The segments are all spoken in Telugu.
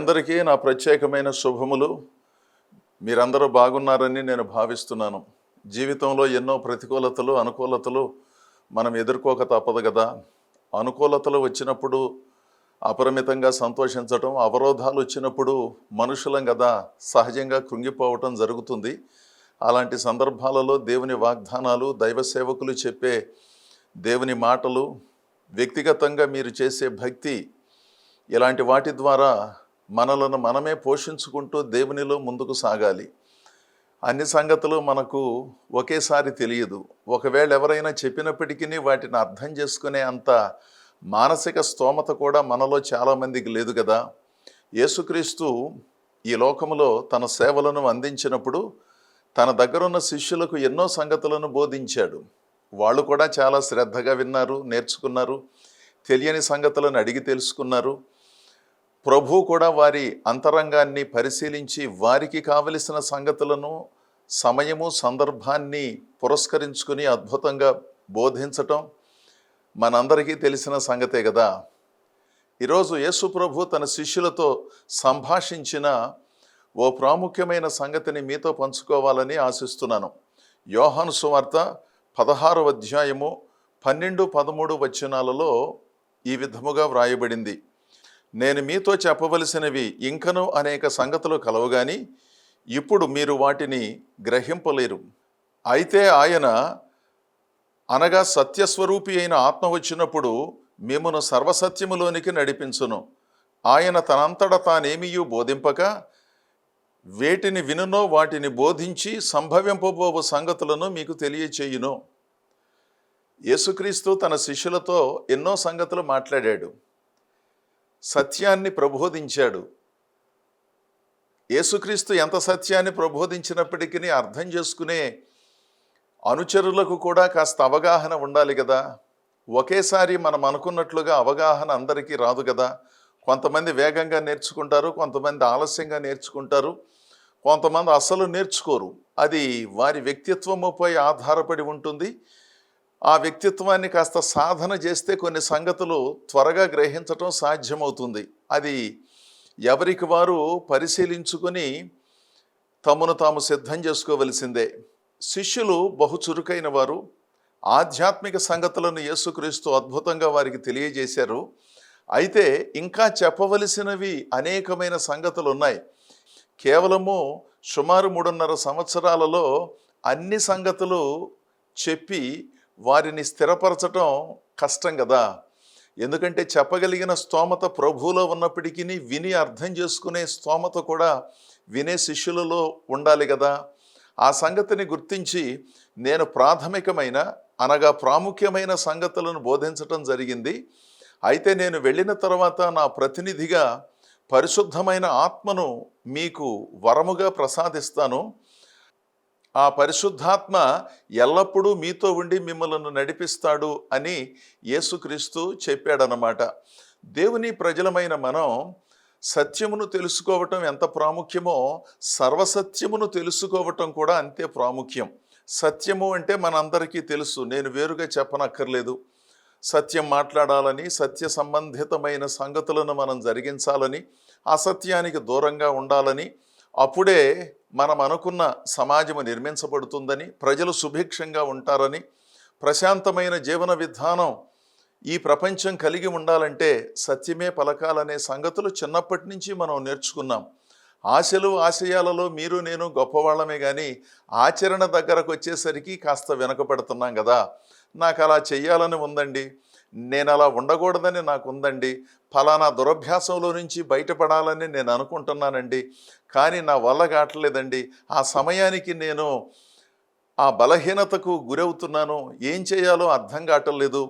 అందరికీ నా ప్రత్యేకమైన శుభములు. మీరందరూ బాగున్నారని నేను భావిస్తున్నాను. జీవితంలో ఎన్నో ప్రతికూలతలు, అనుకూలతలు మనం ఎదుర్కోక తప్పదు కదా. అనుకూలతలు వచ్చినప్పుడు అపరిమితంగా సంతోషించటం, అవరోధాలు వచ్చినప్పుడు మనుషులం కదా సహజంగా కృంగిపోవటం జరుగుతుంది. అలాంటి సందర్భాలలో దేవుని వాగ్దానాలు, దైవ సేవకులు చెప్పే దేవుని మాటలు, వ్యక్తిగతంగా మీరు చేసే భక్తి, ఇలాంటి వాటి ద్వారా మనలను మనమే పోషించుకుంటూ దేవునిలో ముందుకు సాగాలి. అన్ని సంగతులు మనకు ఒకేసారి తెలియదు. ఒకవేళ ఎవరైనా చెప్పినప్పటికీ వాటిని అర్థం చేసుకునే అంత మానసిక స్తోమత కూడా మనలో చాలామందికి లేదు కదా. యేసుక్రీస్తు ఈ లోకములో తన సేవలను అందించినప్పుడు తన దగ్గరున్న శిష్యులకు ఎన్నో సంగతులను బోధించాడు. వాళ్ళు కూడా చాలా శ్రద్ధగా విన్నారు, నేర్చుకున్నారు, తెలియని సంగతులను అడిగి తెలుసుకున్నారు. ప్రభు కూడా వారి అంతరంగాన్ని పరిశీలించి వారికి కావలసిన సంగతులను సమయము, సందర్భాన్ని పురస్కరించుకుని అద్భుతంగా బోధించటం మనందరికీ తెలిసిన సంగతే కదా. ఈరోజు యేసు ప్రభు తన శిష్యులతో సంభాషించిన ఓ ప్రాముఖ్యమైన సంగతిని మీతో పంచుకోవాలని ఆశిస్తున్నాను. యోహాను సువార్త 16వ అధ్యాయము 12-13 వచనాలలో ఈ విధముగా వ్రాయబడింది. నేను మీతో చెప్పవలసినవి ఇంకనూ అనేక సంగతులు కలవుగాని ఇప్పుడు మీరు వాటిని గ్రహింపలేరు. అయితే ఆయన అనగా సత్యస్వరూపి అయిన ఆత్మ వచ్చినప్పుడు మిమ్మును సర్వసత్యములోనికి నడిపించును. ఆయన తనంతట తానేమియూ బోధింపక వేటిని వినునో వాటిని బోధించి సంభవింపబోవు సంగతులను మీకు తెలియచేయును. యేసుక్రీస్తు తన శిష్యులతో ఎన్నో సంగతులు మాట్లాడాడు, సత్యాన్ని ప్రబోధించాడు. యేసుక్రీస్తు ఎంత సత్యాన్ని ప్రబోధించినప్పటికీ అర్థం చేసుకునే అనుచరులకు కూడా కాస్త అవగాహన ఉండాలి కదా. ఒకేసారి మనం అనుకున్నట్లుగా అవగాహన అందరికీ రాదు కదా. కొంతమంది వేగంగా నేర్చుకుంటారు, కొంతమంది ఆలస్యంగా నేర్చుకుంటారు, కొంతమంది అసలు నేర్చుకోరు. అది వారి వ్యక్తిత్వముపై ఆధారపడి ఉంటుంది. ఆ వ్యక్తిత్వాన్ని కాస్త సాధన చేస్తే కొన్ని సంగతులు త్వరగా గ్రహించటం సాధ్యమవుతుంది. అది ఎవరికి వారు పరిశీలించుకొని తమను తాము సిద్ధం చేసుకోవలసిందే. శిష్యులు బహు చురుకైన వారు. ఆధ్యాత్మిక సంగతులను యేసుక్రీస్తు అద్భుతంగా వారికి తెలియజేశారు. అయితే ఇంకా చెప్పవలసినవి అనేకమైన సంగతులు ఉన్నాయి. కేవలము సుమారు 3.5 సంవత్సరాలలో అన్ని సంగతులు చెప్పి వారిని స్థిరపరచటం కష్టం కదా. ఎందుకంటే చెప్పగలిగిన స్తోమత ప్రభువులో ఉన్నప్పటికీ విని అర్థం చేసుకునే స్తోమత కూడా వినే శిష్యులలో ఉండాలి కదా. ఆ సంగతిని గుర్తించి నేను ప్రాథమికమైన అనగా ప్రాముఖ్యమైన సంగతులను బోధించటం జరిగింది. అయితే నేను వెళ్ళిన తర్వాత నా ప్రతినిధిగా పరిశుద్ధమైన ఆత్మను మీకు వరముగా ప్రసాదిస్తాను. ఆ పరిశుద్ధాత్మ ఎల్లప్పుడూ మీతో ఉండి మిమ్మల్ని నడిపిస్తాడు అని యేసుక్రీస్తు చెప్పాడనమాట. దేవుని ప్రజలమైన మనం సత్యమును తెలుసుకోవటం ఎంత ప్రాముఖ్యమో సర్వసత్యమును తెలుసుకోవటం కూడా అంతే ప్రాముఖ్యం. సత్యము అంటే మనందరికీ తెలుసు, నేను వేరుగా చెప్పనక్కర్లేదు. సత్యం మాట్లాడాలని, సత్య సంబంధితమైన సంగతులను మనం జరిగించాలని, అసత్యానికి దూరంగా ఉండాలని, అప్పుడే మనం అనుకున్న సమాజము నిర్మించబడుతుందని, ప్రజలు సుభిక్షంగా ఉంటారని, ప్రశాంతమైన జీవన విధానం ఈ ప్రపంచం కలిగి ఉండాలంటే సత్యమే పలకాలనే సంగతులు చిన్నప్పటి నుంచి మనం నేర్చుకున్నాం. ఆశలు, ఆశయాలలో మీరు నేను గొప్పవాళ్ళమే కానీ ఆచరణ దగ్గరకు వచ్చేసరికి కాస్త వెనకబడుతున్నాం కదా. నాకు అలా చెయ్యాలని ఉందండి, నేను అలా ఉండకూడదని నాకు ఉందండి, ఫలానా దురభ్యాసంలో నుంచి బయటపడాలని నేను అనుకుంటున్నానండి, కానీ నా వల్ల కావట్లేదండి, ఆ సమయానికి నేను ఆ బలహీనతకు గురవుతున్నాను, ఏం చేయాలో అర్థం కావట్లేదు,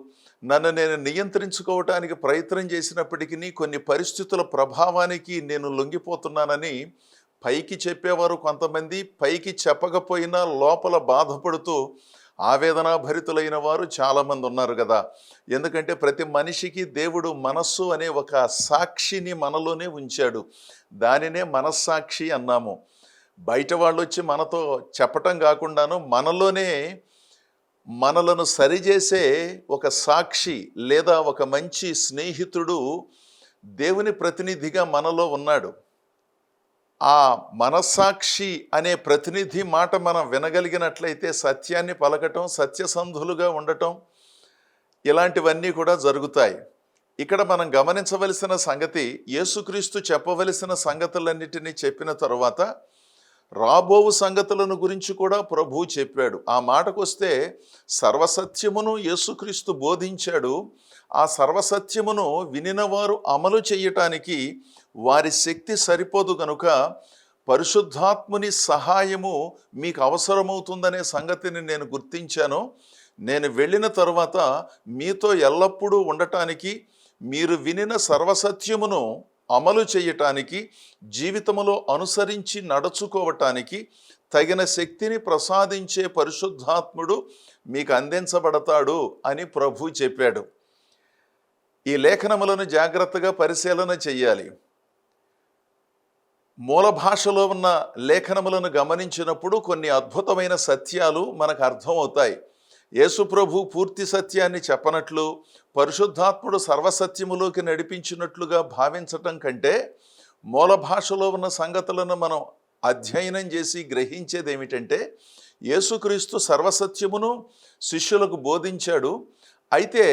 నన్ను నేను నియంత్రించుకోవటానికి ప్రయత్నం చేసినప్పటికీ కొన్ని పరిస్థితుల ప్రభావానికి నేను లొంగిపోతున్నానని పైకి చెప్పేవారు కొంతమంది, పైకి చెప్పకపోయినా లోపల బాధపడుతూ ఆవేదనాభరితులైన వారు చాలామంది ఉన్నారు కదా. ఎందుకంటే ప్రతి మనిషికి దేవుడు మనస్సు అనే ఒక సాక్షిని మనలోనే ఉంచాడు. దానినే మనస్సాక్షి అన్నాము. బయట వాళ్ళు వచ్చి మనతో చెప్పటం కాకుండాను మనలోనే మనలను సరిచేసే ఒక సాక్షి లేదా ఒక మంచి స్నేహితుడు దేవుని ప్రతినిధిగా మనలో ఉన్నాడు. ఆ మనస్సాక్షి అనే ప్రతినిధి మాట మనం వినగలిగినట్లయితే సత్యాన్ని పలకటం, సత్యసంధులుగా ఉండటం, ఇలాంటివన్నీ కూడా జరుగుతాయి. ఇక్కడ మనం గమనించవలసిన సంగతి, యేసుక్రీస్తు చెప్పవలసిన సంగతులన్నిటినీ చెప్పిన తరువాత రాబోవు సంగతులను గురించి కూడా ప్రభువు చెప్పాడు. ఆ మాటకొస్తే సర్వసత్యమును యేసుక్రీస్తు బోధించాడు. ఆ సర్వసత్యమును వినినవారు అమలు చేయటానికి వారి శక్తి సరిపోదు గనుక పరిశుద్ధాత్ముని సహాయము మీకు అవసరమవుతుందనే సంగతిని నేను గుర్తించాను. నేను వెళ్ళిన తరువాత మీతో ఎల్లప్పుడూ ఉండటానికి, మీరు వినిన సర్వసత్యమును అమలు చేయటానికి, జీవితంలో అనుసరించి నడుచుకోవటానికి తగిన శక్తిని ప్రసాదించే పరిశుద్ధాత్ముడు మీకు అందించబడతాడు అని ప్రభు చెప్పాడు. ఈ లేఖనములను జాగ్రత్తగా పరిశీలన చెయ్యాలి. మూల భాషలో ఉన్న లేఖనములను గమనించినప్పుడు కొన్ని అద్భుతమైన సత్యాలు మనకు అర్థమవుతాయి. యేసు ప్రభు పూర్తి సత్యాన్ని చెప్పనట్లు, పరిశుద్ధాత్ముడు సర్వసత్యములోకి నడిపించినట్లుగా భావించటం కంటే మూల భాషలో ఉన్న సంగతులను మనం అధ్యయనం చేసి గ్రహించేది ఏమిటంటే, యేసుక్రీస్తు సర్వసత్యమును శిష్యులకు బోధించాడు. అయితే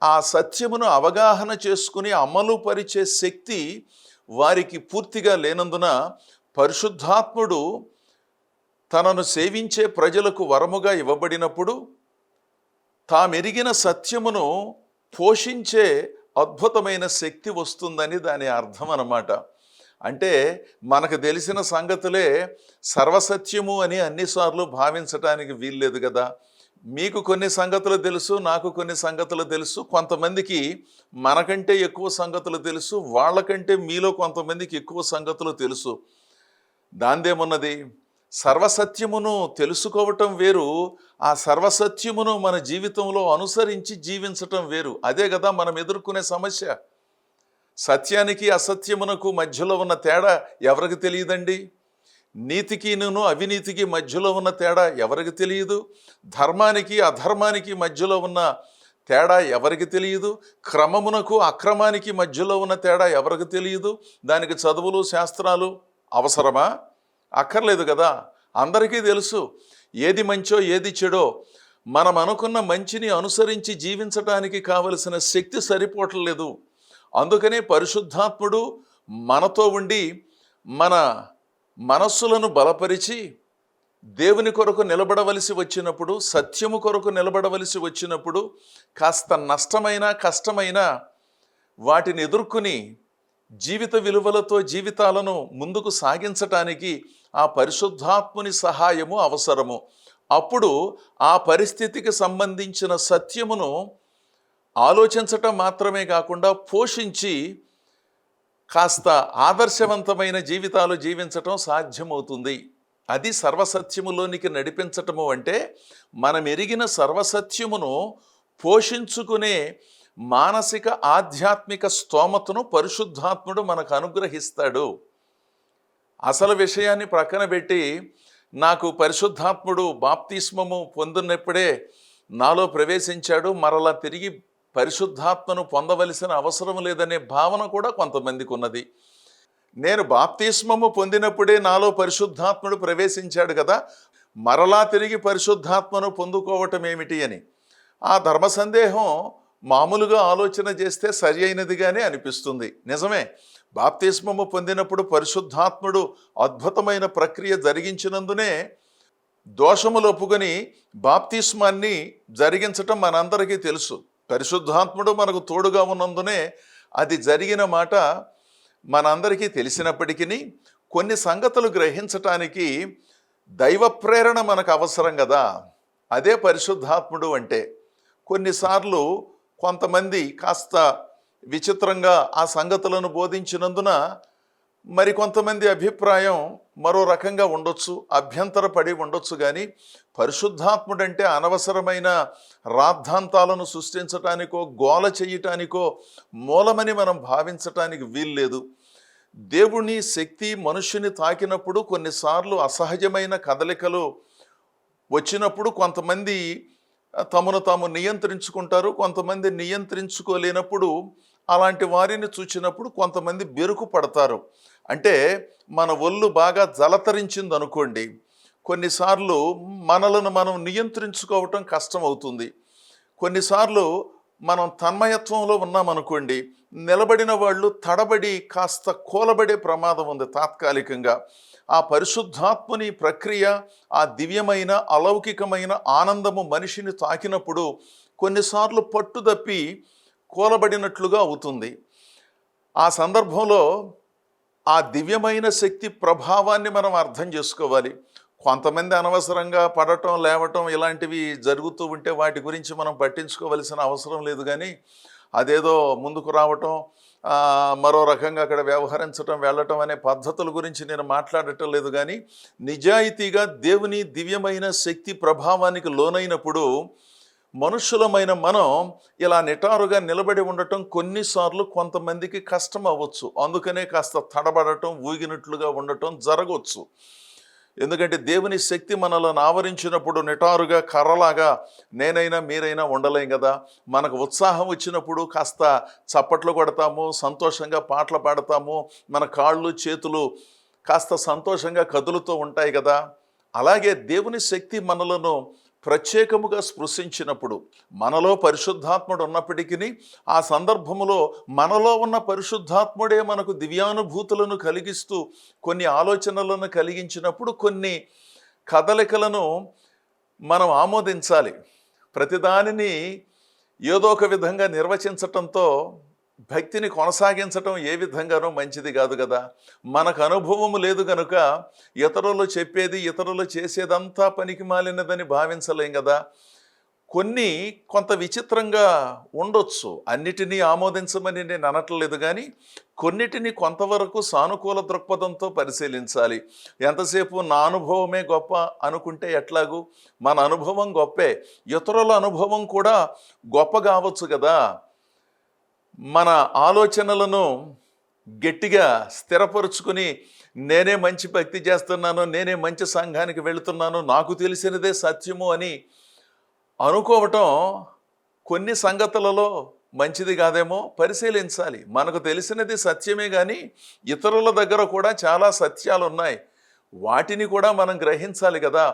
ఆ సత్యమును అవగాహన చేసుకుని అమలు పరిచే శక్తి వారికి పూర్తిగా లేనందున పరిశుద్ధాత్ముడు తనను సేవించే ప్రజలకు వరముగా ఇవ్వబడినప్పుడు తామెరిగిన సత్యమును పోషించే అద్భుతమైన శక్తి వస్తుందని దాని అర్థం అన్నమాట. అంటే మనకు తెలిసిన సంగతులే సర్వసత్యము అని అన్నిసార్లు భావించటానికి వీల్లేదు కదా. మీకు కొన్ని సంగతులు తెలుసు, నాకు కొన్ని సంగతులు తెలుసు, కొంతమందికి మనకంటే ఎక్కువ సంగతులు తెలుసు, వాళ్ళకంటే మీలో కొంతమందికి ఎక్కువ సంగతులు తెలుసు. దాందేమున్నది? సర్వసత్యమును తెలుసుకోవటం వేరు, ఆ సర్వసత్యమును మన జీవితంలో అనుసరించి జీవించటం వేరు. అదే కదా మనం ఎదుర్కొనే సమస్య. సత్యానికి అసత్యమునకు మధ్యలో ఉన్న తేడా ఎవరికి తెలియదండి? నీతికిను అవినీతికి మధ్యలో ఉన్న తేడా ఎవరికి తెలియదు? ధర్మానికి అధర్మానికి మధ్యలో ఉన్న తేడా ఎవరికి తెలియదు? క్రమమునకు అక్రమానికి మధ్యలో ఉన్న తేడా ఎవరికి తెలియదు? దానికి చదువులు శాస్త్రాలు అవసరమా? అక్కర్లేదు కదా. అందరికీ తెలుసు ఏది మంచో ఏది చెడో. మనం అనుకున్న మంచిని అనుసరించి జీవించడానికి కావలసిన శక్తి సరిపోవట్లేదు. అందుకనే పరిశుద్ధాత్ముడు మనతో ఉండి మన మనస్సులను బలపరిచి దేవుని కొరకు నిలబడవలసి వచ్చినప్పుడు, సత్యము కొరకు నిలబడవలసి వచ్చినప్పుడు కాస్త నష్టమైన కష్టమైన వాటిని ఎదుర్కొని జీవిత విలువలతో జీవితాలను ముందుకు సాగించటానికి ఆ పరిశుద్ధాత్ముని సహాయము అవసరము. అప్పుడు ఆ పరిస్థితికి సంబంధించిన సత్యమును ఆలోచించటం మాత్రమే కాకుండా పోషించి కాస్త ఆదర్శవంతమైన జీవితాలు జీవించటం సాధ్యమవుతుంది. అది సర్వసత్యములోనికి నడిపించటము అంటే, మనం ఎరిగిన సర్వసత్యమును పోషించుకునే మానసిక ఆధ్యాత్మిక స్తోమతను పరిశుద్ధాత్ముడు మనకు అనుగ్రహిస్తాడు. అసలు విషయాన్ని ప్రక్కన పెట్టి, నాకు పరిశుద్ధాత్ముడు బాప్తిస్మము పొందినప్పుడే నాలో ప్రవేశించాడు, మరలా తిరిగి పరిశుద్ధాత్మను పొందవలసిన అవసరం లేదనే భావన కూడా కొంతమందికి ఉన్నది. నేను బాప్తిస్మము పొందినప్పుడే నాలో పరిశుద్ధాత్ముడు ప్రవేశించాడు కదా, మరలా తిరిగి పరిశుద్ధాత్మను పొందుకోవటం ఏమిటి అని ఆ ధర్మ సందేహం మామూలుగా ఆలోచన చేస్తే సరి అయినదిగానే అనిపిస్తుంది. నిజమే, బాప్తిస్మము పొందినప్పుడు పరిశుద్ధాత్ముడు అద్భుతమైన ప్రక్రియ జరిగించినందునే దోషములు ఒప్పుకొని బాప్తిస్మాన్ని జరిగించటం మనందరికీ తెలుసు. పరిశుద్ధాత్ముడు మనకు తోడుగా ఉన్నందునే అది జరిగిన మాట మనందరికీ తెలిసినప్పటికీ కొన్ని సంగతులు గ్రహించటానికి దైవ ప్రేరణ మనకు అవసరం కదా. అదే పరిశుద్ధాత్ముడు అంటే. కొన్నిసార్లు కొంతమంది కాస్త విచిత్రంగా ఆ సంగతులను బోధించినందున మరి కొంతమంది అభిప్రాయం మరో రకంగా ఉండొచ్చు, అభ్యంతరపడి ఉండొచ్చు. కానీ పరిశుద్ధాత్ముడంటే అనవసరమైన రాద్ధాంతాలను సృష్టించటానికో గోల చేయటానికో మూలమని మనం భావించటానికి వీల్లేదు. దేవుని శక్తి మనుష్యుని తాకినప్పుడు కొన్నిసార్లు అసహజమైన కదలికలు వచ్చినప్పుడు కొంతమంది తమను తాము నియంత్రించుకుంటారు, కొంతమంది నియంత్రించుకోలేనప్పుడు అలాంటి వారిని చూచినప్పుడు కొంతమంది బెరుకు పడతారు. అంటే మన ఒళ్ళు బాగా జలతరించింది అనుకోండి, కొన్నిసార్లు మనలను మనం నియంత్రించుకోవటం కష్టం అవుతుంది. కొన్నిసార్లు మనం తన్మయత్వంలో ఉన్నామనుకోండి, నిలబడిన వాళ్ళు తడబడి కాస్త కూలబడే ప్రమాదం ఉంది తాత్కాలికంగా. ఆ పరిశుద్ధాత్మని ప్రక్రియ, ఆ దివ్యమైన అలౌకికమైన ఆనందము మనిషిని తాకినప్పుడు కొన్నిసార్లు పట్టుదప్పి కూలబడినట్లుగా అవుతుంది. ఆ సందర్భంలో ఆ దివ్యమైన శక్తి ప్రభావాన్ని మనం అర్థం చేసుకోవాలి. కొంతమంది అనవసరంగా పడటం, లేవటం ఇలాంటివి జరుగుతూ ఉంటే వాటి గురించి మనం పట్టించుకోవలసిన అవసరం లేదు. కానీ అదేదో ముందుకు రావటం, మరో రకంగా అక్కడ వ్యవహరించటం, వెళ్ళటం అనే పద్ధతుల గురించి నేను మాట్లాడటం లేదు. కానీ నిజాయితీగా దేవుని దివ్యమైన శక్తి ప్రభావానికి లోనైనప్పుడు మనుషులమైన మనం ఇలా నిటారుగా నిలబడి ఉండటం కొన్నిసార్లు కొంతమందికి కష్టం అవ్వచ్చు. అందుకనే కాస్త తడబడటం, ఊగినట్లుగా ఉండటం జరగవచ్చు. ఎందుకంటే దేవుని శక్తి మనలను ఆవరించినప్పుడు నిటారుగా కర్రలాగా నేనైనా మీరైనా ఉండలేం కదా. మనకు ఉత్సాహం వచ్చినప్పుడు కాస్త చప్పట్లు కొడతాము, సంతోషంగా పాటలు పాడతాము, మన కాళ్ళు చేతులు కాస్త సంతోషంగా కదులుతూ ఉంటాయి కదా. అలాగే దేవుని శక్తి మనలను ప్రత్యేకముగా స్పృశించినప్పుడు, మనలో పరిశుద్ధాత్ముడు ఉన్నప్పటికీ ఆ సందర్భములో మనలో ఉన్న పరిశుద్ధాత్ముడే మనకు దివ్యానుభూతులను కలిగిస్తూ కొన్ని ఆలోచనలను కలిగించినప్పుడు కొన్ని కదలికలను మనం ఆమోదించాలి. ప్రతిదానిని ఏదో ఒక విధంగా నిర్వచించటంతో భక్తిని కొనసాగించటం ఏ విధంగానూ మంచిది కాదు కదా. మనకు అనుభవము లేదు కనుక ఇతరులు చెప్పేది, ఇతరులు చేసేదంతా పనికి మాలినదని భావించలేం కదా. కొంత విచిత్రంగా ఉండొచ్చు. అన్నిటినీ ఆమోదించమని నేను అనట్లేదు, కానీ కొన్నిటిని కొంతవరకు సానుకూల దృక్పథంతో పరిశీలించాలి. ఎంతసేపు నా అనుభవమే గొప్ప అనుకుంటే ఎట్లాగూ? మన అనుభవం గొప్పే, ఇతరుల అనుభవం కూడా గొప్ప కావచ్చు కదా. మన ఆలోచనలను గట్టిగా స్థిరపరుచుకుని నేనే మంచి భక్తి చేస్తున్నాను, నేనే మంచి సంఘానికి వెళుతున్నాను, నాకు తెలిసినదే సత్యము అని అనుకోవటం కొన్ని సంగతులలో మంచిది కాదేమో పరిశీలించాలి. మనకు తెలిసినది సత్యమే, కానీ ఇతరుల దగ్గర కూడా చాలా సత్యాలు ఉన్నాయి, వాటిని కూడా మనం గ్రహించాలి కదా.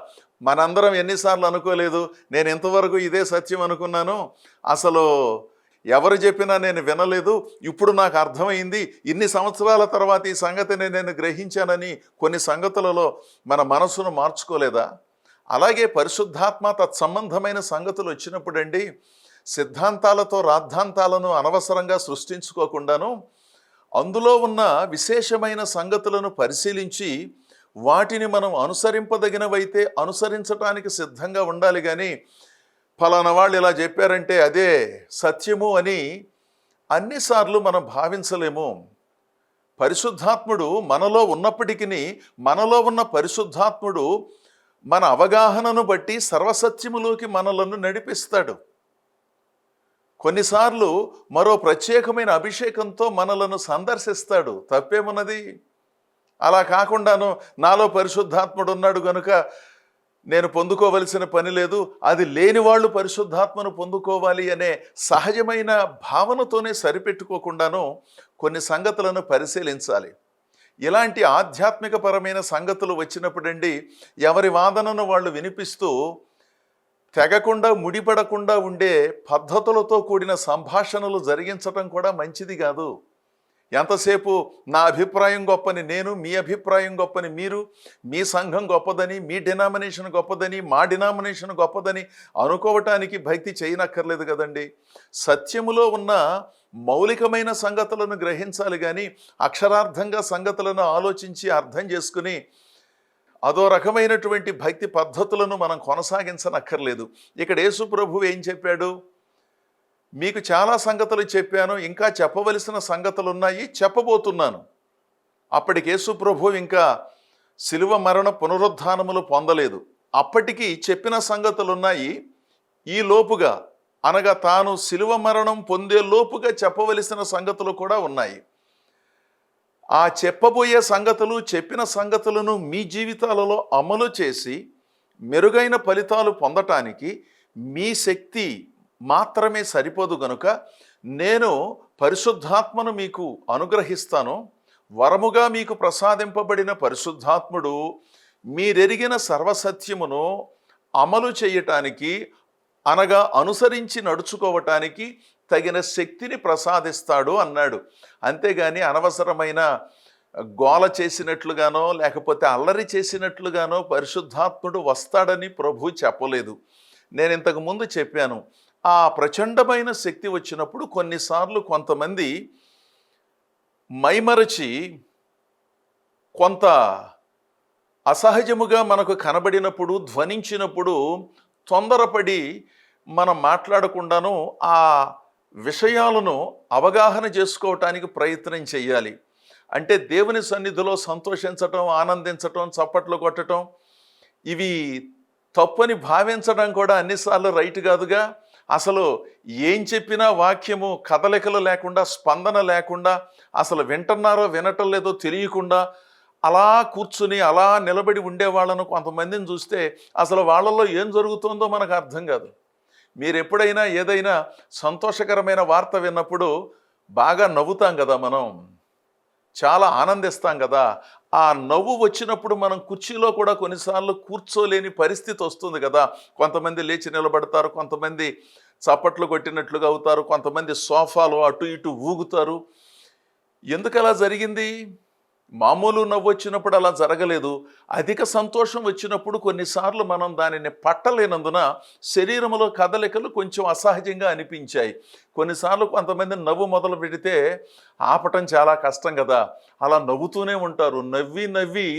మనందరం ఎన్నిసార్లు అనుకోలేదు, నేను ఇంతవరకు ఇదే సత్యం అనుకున్నాను, అసలు ఎవరు చెప్పినా నేను వినలేదు, ఇప్పుడు నాకు అర్థమైంది, ఇన్ని సంవత్సరాల తర్వాత ఈ సంగతిని నేను గ్రహించానని కొన్ని సంగతులలో మన మనసును మార్చుకోలేదా? అలాగే పరిశుద్ధాత్మ తత్సంబంధమైన సంగతులు వచ్చినప్పుడండి, సిద్ధాంతాలతో రాద్ధాంతాలను అనవసరంగా సృష్టించుకోకుండాను అందులో ఉన్న విశేషమైన సంగతులను పరిశీలించి వాటిని మనం అనుసరింపదగినవైతే అనుసరించటానికి సిద్ధంగా ఉండాలి. కానీ ఫలానా వాళ్ళు ఇలా చెప్పారంటే అదే సత్యము అని అన్నిసార్లు మనం భావించలేము. పరిశుద్ధాత్ముడు మనలో ఉన్నప్పటికీ మనలో ఉన్న పరిశుద్ధాత్ముడు మన అవగాహనను బట్టి సర్వసత్యములోకి మనలను నడిపిస్తాడు. కొన్నిసార్లు మరో ప్రత్యేకమైన అభిషేకంతో మనలను సందర్శిస్తాడు. తప్పేమున్నది? అలా కాకుండాను నాలో పరిశుద్ధాత్ముడు ఉన్నాడు కనుక నేను పొందుకోవలసిన పని లేదు, అది లేని వాళ్ళు పరిశుద్ధాత్మను పొందుకోవాలి అనే సహజమైన భావనతోనే సరిపెట్టుకోకుండాను కొన్ని సంగతులను పరిశీలించాలి. ఇలాంటి ఆధ్యాత్మికపరమైన సంగతులు వచ్చినప్పుడండి ఎవరి వాదనను వాళ్ళు వినిపిస్తూ తెగకుండా ముడిపడకుండా ఉండే పద్ధతులతో కూడిన సంభాషణలు జరిగించటం కూడా మంచిది కాదు. ఎంతసేపు నా అభిప్రాయం గొప్పని నేను, మీ అభిప్రాయం గొప్పని మీరు, మీ సంఘం గొప్పదని, మీ డినామినేషన్ గొప్పదని, మా డినామినేషన్ గొప్పదని అనుకోవటానికి భక్తి చేయనక్కర్లేదు కదండి. సత్యములో ఉన్న మౌలికమైన సంగతులను గ్రహించాలి, కానీ అక్షరార్థంగా సంగతులను ఆలోచించి అర్థం చేసుకుని అదో రకమైనటువంటి భక్తి పద్ధతులను మనం కొనసాగించనక్కర్లేదు. ఇక్కడ యేసు ప్రభువు ఏం చెప్పాడు? మీకు చాలా సంగతులు చెప్పాను, ఇంకా చెప్పవలసిన సంగతులు ఉన్నాయి, చెప్పబోతున్నాను. అప్పటికి యేసు ప్రభువు ఇంకా శిలువ మరణ పునరుద్ధానములు పొందలేదు. అప్పటికి చెప్పిన సంగతులున్నాయి. ఈ లోపుగా అనగా తాను శిలువ మరణం పొందే లోపుగా చెప్పవలసిన సంగతులు కూడా ఉన్నాయి. ఆ చెప్పబోయే సంగతులు, చెప్పిన సంగతులను మీ జీవితాలలో అమలు చేసి మెరుగైన ఫలితాలు పొందటానికి మీ శక్తి మాత్రమే సరిపోదు గనుక నేను పరిశుద్ధాత్మను మీకు అనుగ్రహిస్తాను, వరముగా మీకు ప్రసాదింపబడిన పరిశుద్ధాత్ముడు మీరెరిగిన సర్వసత్యమును అమలు చేయటానికి, అనగా అనుసరించి నడుచుకోవటానికి తగిన శక్తిని ప్రసాదిస్తాడు అన్నాడు. అంతేగాని అనవసరమైన గోల చేసినట్లుగానో లేకపోతే అల్లరి చేసినట్లుగానో పరిశుద్ధాత్ముడు వస్తాడని ప్రభు చెప్పలేదు. నేను ఇంతకు ముందు చెప్పాను, ఆ ప్రచండమైన శక్తి వచ్చినప్పుడు కొన్నిసార్లు కొంతమంది మైమరచి కొంత అసహజముగా మనకు కనబడినప్పుడు, ధ్వనించినప్పుడు తొందరపడి మనం మాట్లాడకుండాను ఆ విషయాలను అవగాహన చేసుకోవటానికి ప్రయత్నం చేయాలి. అంటే దేవుని సన్నిధిలో సంతోషించటం, ఆనందించటం, చప్పట్లు కొట్టడం ఇవి తప్పని భావించడం కూడా అన్నిసార్లు రైట్ కాదుగా. అసలు ఏం చెప్పినా వాక్యము కదలికలు లేకుండా, స్పందన లేకుండా, అసలు వింటున్నారో వినటం లేదో తెలియకుండా అలా కూర్చుని అలా నిలబడి ఉండేవాళ్ళను కొంతమందిని చూస్తే అసలు వాళ్ళల్లో ఏం జరుగుతుందో మనకు అర్థం కాదు. మీరు ఎప్పుడైనా ఏదైనా సంతోషకరమైన వార్త విన్నప్పుడు బాగా నవ్వుతాం కదా, మనం చాలా ఆనందిస్తాం కదా. ఆ నవ్వు వచ్చినప్పుడు మనం కుర్చీలో కూడా కొన్నిసార్లు కూర్చోలేని పరిస్థితి వస్తుంది కదా. కొంతమంది లేచి నిలబడతారు, కొంతమంది చప్పట్లు కొట్టినట్లుగా అవుతారు, కొంతమంది సోఫాలో అటు ఇటు ఊగుతారు. ఎందుకు అలా జరిగింది? మామూలు నవ్వు వచ్చినప్పుడు అలా జరగలేదు. అధిక సంతోషం వచ్చినప్పుడు కొన్నిసార్లు మనం దానిని పట్టలేనందున శరీరంలో కదలికలు కొంచెం అసహజంగా అనిపించాయి. కొన్నిసార్లు కొంతమంది నవ్వు మొదలు పెడితే ఆపటం చాలా కష్టం కదా. అలా నవ్వుతూనే ఉంటారు. నవ్వి నవ్వి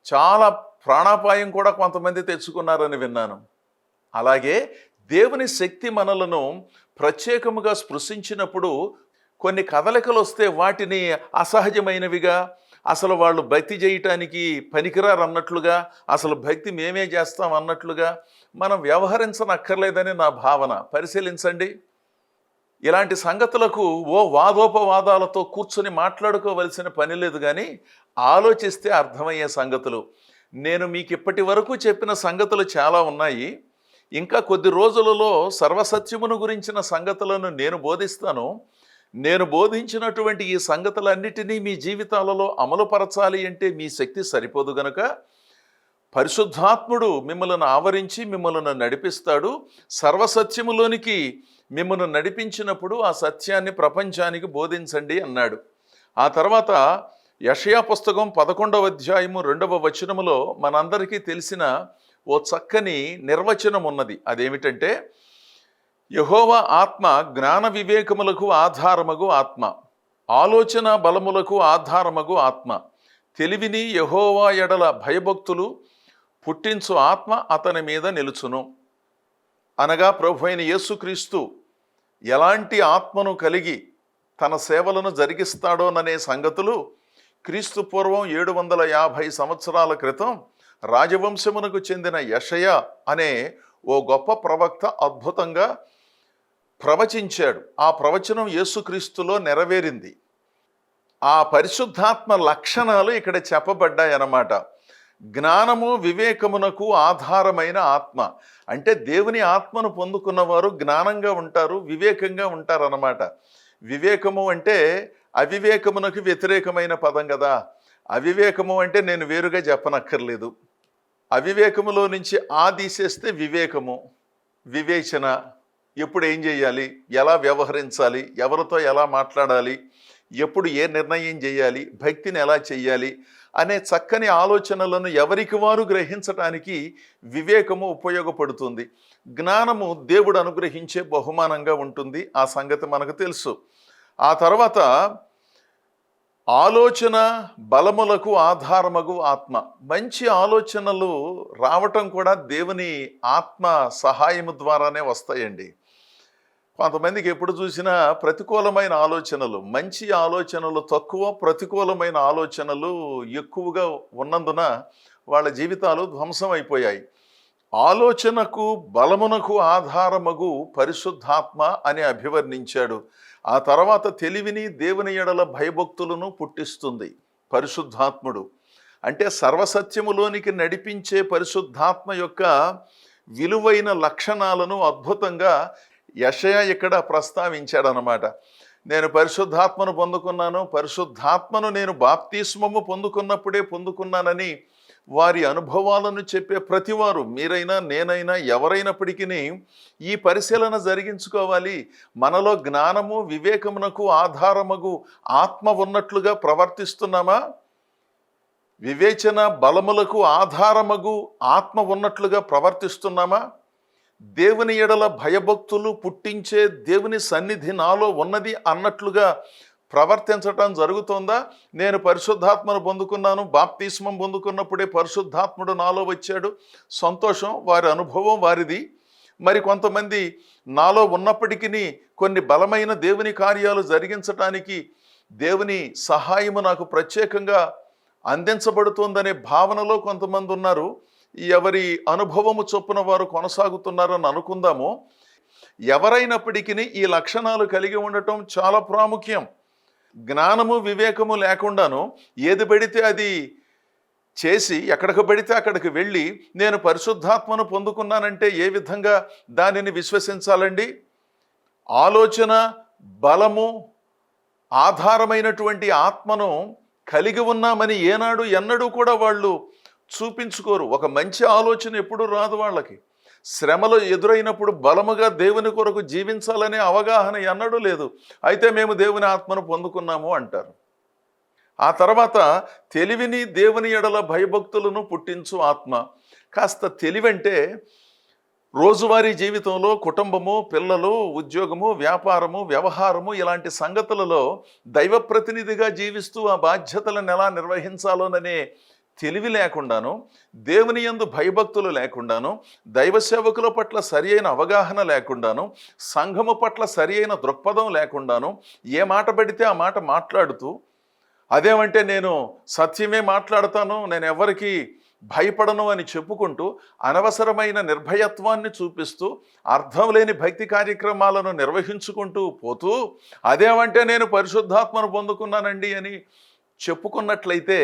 చాలా ప్రాణాపాయం కూడా కొంతమంది తెచ్చుకున్నారని విన్నాను. అలాగే దేవుని శక్తి మనలను ప్రత్యేకముగా స్పృశించినప్పుడు కొన్ని కదలికలు వస్తే వాటిని అసహజమైనవిగా, అసలు వాళ్ళు భక్తి చేయటానికి పనికిరారు అన్నట్లుగా, అసలు భక్తి మేమే చేస్తాం అన్నట్లుగా మనం వ్యవహరించనక్కర్లేదని నా భావన. పరిశీలించండి. ఇలాంటి సంగతులకు వాదోపవాదాలతో కూర్చొని మాట్లాడుకోవలసిన పని లేదు, కానీ ఆలోచిస్తే అర్థమయ్యే సంగతులు. నేను మీకు ఇప్పటి వరకు చెప్పిన సంగతులు చాలా ఉన్నాయి. ఇంకా కొద్ది రోజులలో సర్వసత్యమును గురించిన సంగతులను నేను బోధిస్తాను. నేను బోధించినటువంటి ఈ సంగతులన్నిటినీ మీ జీవితాలలో అమలుపరచాలి అంటే మీ శక్తి సరిపోదు గనుక పరిశుద్ధాత్ముడు మిమ్మల్ని ఆవరించి మిమ్మల్ని నడిపిస్తాడు. సర్వసత్యములోనికి మిమ్మల్ని నడిపించినప్పుడు ఆ సత్యాన్ని ప్రపంచానికి బోధించండి అన్నాడు. ఆ తర్వాత యెషయా పుస్తకం 11వ అధ్యాయము 2వ వచనములో మనందరికీ తెలిసిన ఓ చక్కని నిర్వచనం ఉన్నది. అదేమిటంటే, యెహోవా ఆత్మ జ్ఞాన వివేకములకు ఆధారమగు ఆత్మ, ఆలోచన బలములకు ఆధారమగు ఆత్మ, తెలివిని యెహోవా ఎడల భయభక్తులు పుట్టించు ఆత్మ అతని మీద నిలుచును. అనగా ప్రభు అయిన యేసుక్రీస్తు ఎలాంటి ఆత్మను కలిగి తన సేవలను జరిగిస్తాడోననే సంగతులు క్రీస్తు పూర్వం 750 సంవత్సరాల క్రితం రాజవంశమునకు చెందిన యెషయా అనే ఓ గొప్ప ప్రవక్త అద్భుతంగా ప్రవచించాడు. ఆ ప్రవచనం యేసుక్రీస్తులో నెరవేరింది. ఆ పరిశుద్ధాత్మ లక్షణాలు ఇక్కడ చెప్పబడ్డాయన్నమాట. జ్ఞానము వివేకమునకు ఆధారమైన ఆత్మ అంటే దేవుని ఆత్మను పొందుకున్నవారు జ్ఞానంగా ఉంటారు, వివేకంగా ఉంటారన్నమాట. వివేకము అంటే అవివేకమునకు వ్యతిరేకమైన పదం కదా. అవివేకము అంటే నేను వేరుగా చెప్పనక్కర్లేదు. అవివేకములో నుంచి తీసేస్తే వివేకము, వివేచన, ఎప్పుడు ఏం చేయాలి, ఎలా వ్యవహరించాలి, ఎవరితో ఎలా మాట్లాడాలి, ఎప్పుడు ఏ నిర్ణయం చేయాలి, భక్తిని ఎలా చెయ్యాలి అనే చక్కని ఆలోచనలను ఎవరికి వారు గ్రహించటానికి వివేకము ఉపయోగపడుతుంది. జ్ఞానము దేవుడు అనుగ్రహించే బహుమానంగా ఉంటుంది. ఆ సంగతి మనకు తెలుసు. ఆ తర్వాత ఆలోచన బలములకు ఆధారమగు ఆత్మ. మంచి ఆలోచనలు రావటం కూడా దేవుని ఆత్మ సహాయము ద్వారానే వస్తాయండి. కొంతమందికి ఎప్పుడు చూసినా ప్రతికూలమైన ఆలోచనలు, మంచి ఆలోచనలు తక్కువ, ప్రతికూలమైన ఆలోచనలు ఎక్కువగా ఉన్నందున వాళ్ళ జీవితాలు ధ్వంసం అయిపోయాయి. ఆలోచనకు బలమునకు ఆధారమగు పరిశుద్ధాత్మ అని అభివర్ణించాడు. ఆ తర్వాత తెలివిని దేవుని ఎడల భయభక్తులను పుట్టిస్తుంది పరిశుద్ధాత్ముడు. అంటే సర్వసత్యములోనికి నడిపించే పరిశుద్ధాత్మ యొక్క విలువైన లక్షణాలను అద్భుతంగా యెషయా ఇక్కడ ప్రస్తావించాడనమాట. నేను పరిశుద్ధాత్మను పొందుకున్నాను, పరిశుద్ధాత్మను నేను బాప్తిస్మము పొందుకున్నప్పుడే పొందుకున్నానని వారి అనుభవాలను చెప్పే ప్రతివారు, మీరైనా నేనైనా ఎవరైనప్పటికీ ఈ పరిశీలన జరిగించుకోవాలి. మనలో జ్ఞానము వివేకమునకు ఆధారమగు ఆత్మ ఉన్నట్లుగా ప్రవర్తిస్తున్నామా? వివేచన బలములకు ఆధారమగు ఆత్మ ఉన్నట్లుగా ప్రవర్తిస్తున్నామా? దేవుని ఎడల భయభక్తులు పుట్టించే దేవుని సన్నిధి నాలో ఉన్నది అన్నట్లుగా ప్రవర్తించటం జరుగుతోందా? నేను పరిశుద్ధాత్మను పొందుకున్నాను, బాప్తిస్మం పొందుకున్నప్పుడే పరిశుద్ధాత్ముడు నాలో వచ్చాడు, సంతోషం, వారి అనుభవం వారిది. మరి కొంతమంది నాలో ఉన్నప్పటికీ కొన్ని బలమైన దేవుని కార్యాలు జరిగించటానికి దేవుని సహాయము నాకు ప్రత్యేకంగా అందించబడుతోందనే భావనలో కొంతమంది ఉన్నారు. ఎవరి అనుభవము చొప్పున వారు కొనసాగుతున్నారని అనుకుందాము. ఎవరైనప్పటికీ ఈ లక్షణాలు కలిగి ఉండటం చాలా ప్రాముఖ్యం. జ్ఞానము వివేకము లేకుండాను ఏది పడితే అది చేసి ఎక్కడికి పడితే అక్కడికి వెళ్ళి నేను పరిశుద్ధాత్మను పొందుకున్నానంటే ఏ విధంగా దానిని విశ్వసించాలండి? ఆలోచన బలము ఆధారమైనటువంటి ఆత్మను కలిగి ఉన్నామని ఏనాడు ఎన్నడూ కూడా వాళ్ళు చూపించుకోరు. ఒక మంచి ఆలోచన ఎప్పుడు రాదు వాళ్ళకి. శ్రమలు ఎదురైనప్పుడు బలముగా దేవుని కొరకు జీవించాలనే అవగాహన ఎన్నడూ లేదు. అయితే మేము దేవుని ఆత్మను పొందుకున్నాము అంటారు. ఆ తర్వాత తెలివిని దేవుని ఎడల భయభక్తులను పుట్టించు ఆత్మ. కాస్త తెలివంటే రోజువారీ జీవితంలో కుటుంబము, పిల్లలు, ఉద్యోగము, వ్యాపారము, వ్యవహారము ఇలాంటి సంగతులలో దైవ ప్రతినిధిగా జీవిస్తూ ఆ బాధ్యతలను ఎలా నిర్వహించాలోననే తెలివి లేకుండాను, దేవుని యందు భయభక్తులు లేకుండాను, దైవ సేవకుల పట్ల సరి అయిన అవగాహన లేకుండాను, సంఘము పట్ల సరి అయిన దృక్పథం లేకుండాను ఏ మాట పడితే ఆ మాట మాట్లాడుతూ, అదేమంటే నేను సత్యమే మాట్లాడతాను, నేను ఎవరికి భయపడను అని చెప్పుకుంటూ అనవసరమైన నిర్భయత్వాన్ని చూపిస్తూ అర్థం లేని భక్తి కార్యక్రమాలను నిర్వహించుకుంటూ పోతూ అదేమంటే నేను పరిశుద్ధాత్మను పొందుకున్నానండి అని చెప్పుకున్నట్లయితే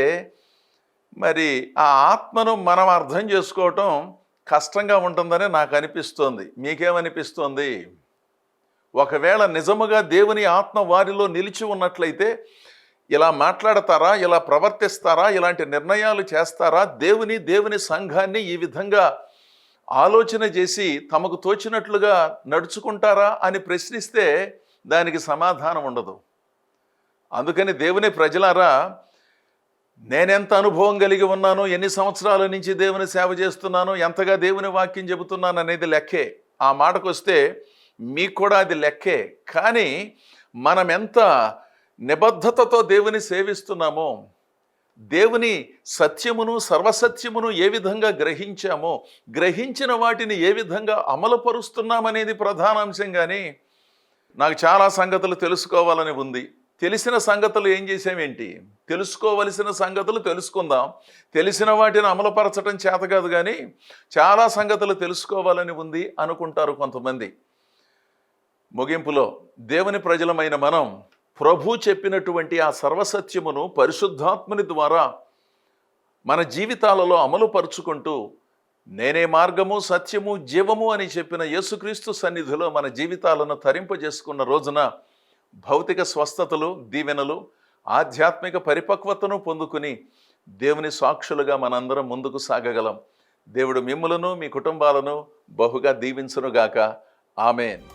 మరి ఆ ఆత్మను మనం అర్థం చేసుకోవటం కష్టంగా ఉంటుందని నాకు అనిపిస్తోంది. మీకేమనిపిస్తోంది? ఒకవేళ నిజముగా దేవుని ఆత్మ వారిలో నిలిచి ఉన్నట్లయితే ఇలా మాట్లాడతారా, ఇలా ప్రవర్తిస్తారా, ఇలాంటి నిర్ణయాలు చేస్తారా, దేవుని సంఘాన్ని ఈ విధంగా ఆలోచన చేసి తమకు తోచినట్లుగా నడుచుకుంటారా అని ప్రశ్నిస్తే దానికి సమాధానం ఉండదు. అందుకని దేవుని ప్రజలారా, నేనెంత అనుభవం కలిగి ఉన్నాను, ఎన్ని సంవత్సరాల నుంచి దేవుని సేవ చేస్తున్నాను, ఎంతగా దేవుని వాక్యం చెబుతున్నాను అనేది లెక్కే. ఆ మాటకు వస్తే మీకు కూడా అది లెక్కే. కానీ మనం ఎంత నిబద్ధతతో దేవుని సేవిస్తున్నామో, దేవుని సత్యమును సర్వసత్యమును ఏ విధంగా గ్రహించామో, గ్రహించిన వాటిని ఏ విధంగా అమలుపరుస్తున్నామనేది ప్రధానాంశం. కానీ నాకు చాలా సంగతులు తెలుసుకోవాలని ఉంది. తెలిసిన సంగతులు ఏం చేసామేంటి? తెలుసుకోవలసిన సంగతులు తెలుసుకుందాం. తెలిసిన వాటిని అమలుపరచడం చేత కాదు, కానీ చాలా సంగతులు తెలుసుకోవాలని ఉంది అనుకుంటారు కొంతమంది. ముగింపులో దేవుని ప్రజలమైన మనం ప్రభు చెప్పినటువంటి ఆ సర్వసత్యమును పరిశుద్ధాత్ముని ద్వారా మన జీవితాలలో అమలుపరుచుకుంటూ నేనే మార్గము, సత్యము, జీవము అని చెప్పిన యేసుక్రీస్తు సన్నిధిలో మన జీవితాలను తరింపజేసుకున్న రోజున భౌతిక స్వస్థతలు, దీవెనలు, ఆధ్యాత్మిక పరిపక్వతను పొందుకుని దేవుని సాక్షులుగా మనందరం ముందుకు సాగగలం. దేవుడు మిమ్ములను మీ కుటుంబాలను బహుగా దీవించునుగాక. ఆమేన్.